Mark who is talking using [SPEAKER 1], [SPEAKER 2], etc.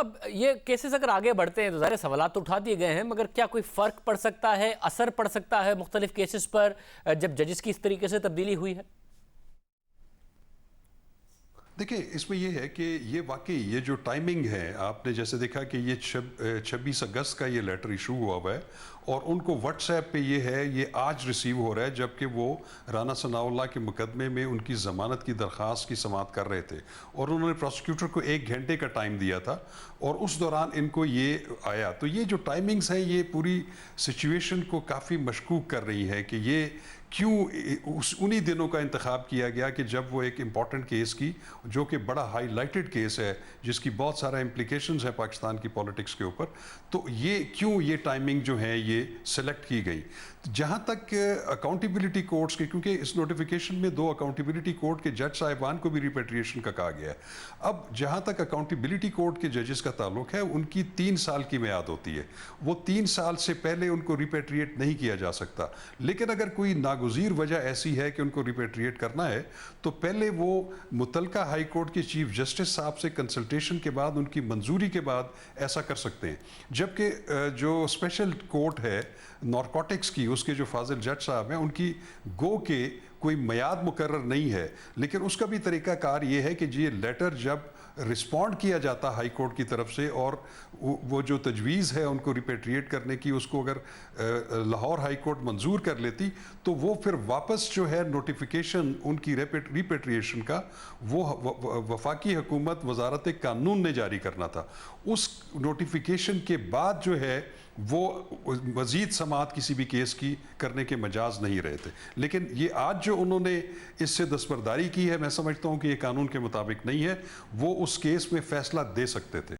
[SPEAKER 1] اب یہ کیسز اگر آگے بڑھتے ہیں تو ظاہر سوالات تو اٹھا دیے گئے ہیں، مگر کیا کوئی فرق پڑ سکتا ہے، اثر پڑ سکتا ہے مختلف کیسز پر جب ججز کی اس طریقے سے تبدیلی ہوئی ہے؟
[SPEAKER 2] دیکھیں اس میں یہ ہے کہ یہ واقعی یہ جو ٹائمنگ ہے، آپ نے جیسے دیکھا کہ یہ 26 اگست کا یہ لیٹر ایشو ہوا ہے اور ان کو واٹس ایپ پہ یہ ہے، یہ آج ریسیو ہو رہا ہے جبکہ وہ رانا ثناء اللہ کے مقدمے میں ان کی ضمانت کی درخواست کی سماعت کر رہے تھے اور انہوں نے پروسیکیوٹر کو 1 گھنٹے کا ٹائم دیا تھا اور اس دوران ان کو یہ آیا. تو یہ جو ٹائمنگز ہیں یہ پوری سچویشن کو کافی مشکوک کر رہی ہے کہ یہ کیوں انہی دنوں کا انتخاب کیا گیا کہ جب وہ ایک امپورٹنٹ کیس کی جو کہ بڑا ہائی لائٹڈ کیس ہے جس کی بہت سارا امپلیکیشنز ہیں پاکستان کی پولیٹکس کے اوپر، تو یہ کیوں یہ ٹائمنگ جو ہے یہ سلیکٹ کی گئی. جہاں تک اکاؤنٹیبلٹی کورٹس کے، کیونکہ اس نوٹیفیکیشن میں 2 اکاؤنٹیبلٹی کورٹ کے جج صاحبان کو بھی ریپیٹریشن کا کہا گیا ہے. اب جہاں تک اکاؤنٹیبلٹی کورٹ کے ججز کا تعلق ہے ان کی 3 سال کی میعاد ہوتی ہے، وہ 3 سال سے پہلے ان کو ریپیٹریٹ نہیں کیا جا سکتا. لیکن اگر کوئی ناگزیر وجہ ایسی ہے کہ ان کو ریپیٹریٹ کرنا ہے تو پہلے وہ متعلقہ ہائی کورٹ کے چیف جسٹس صاحب سے کنسلٹیشن کے بعد ان کی منظوری کے بعد ایسا کر سکتے ہیں. جبکہ جو اسپیشل کورٹ ہے نارکوٹکس کی، اس کے جو فاضل جج صاحب ہیں، ان کی گو کہ کوئی میعاد مقرر نہیں ہے، لیکن اس کا بھی طریقہ کار یہ ہے کہ یہ لیٹر جب رسپونڈ کیا جاتا ہائی کورٹ کی طرف سے اور وہ جو تجویز ہے ان کو ریپیٹریٹ کرنے کی، اس کو اگر لاہور ہائی کورٹ منظور کر لیتی تو وہ پھر واپس جو ہے نوٹیفیکیشن ان کی ریپیٹریشن کا وہ وفاقی حکومت وزارت قانون نے جاری کرنا تھا. اس نوٹیفیکیشن کے بعد جو ہے وہ مزید سماعت کسی بھی کیس کی کرنے کے مجاز نہیں رہے تھے. لیکن یہ آج جو انہوں نے اس سے دستبرداری کی ہے، میں سمجھتا ہوں کہ یہ قانون کے مطابق نہیں ہے. وہ اس کیس میں فیصلہ دے سکتے تھے.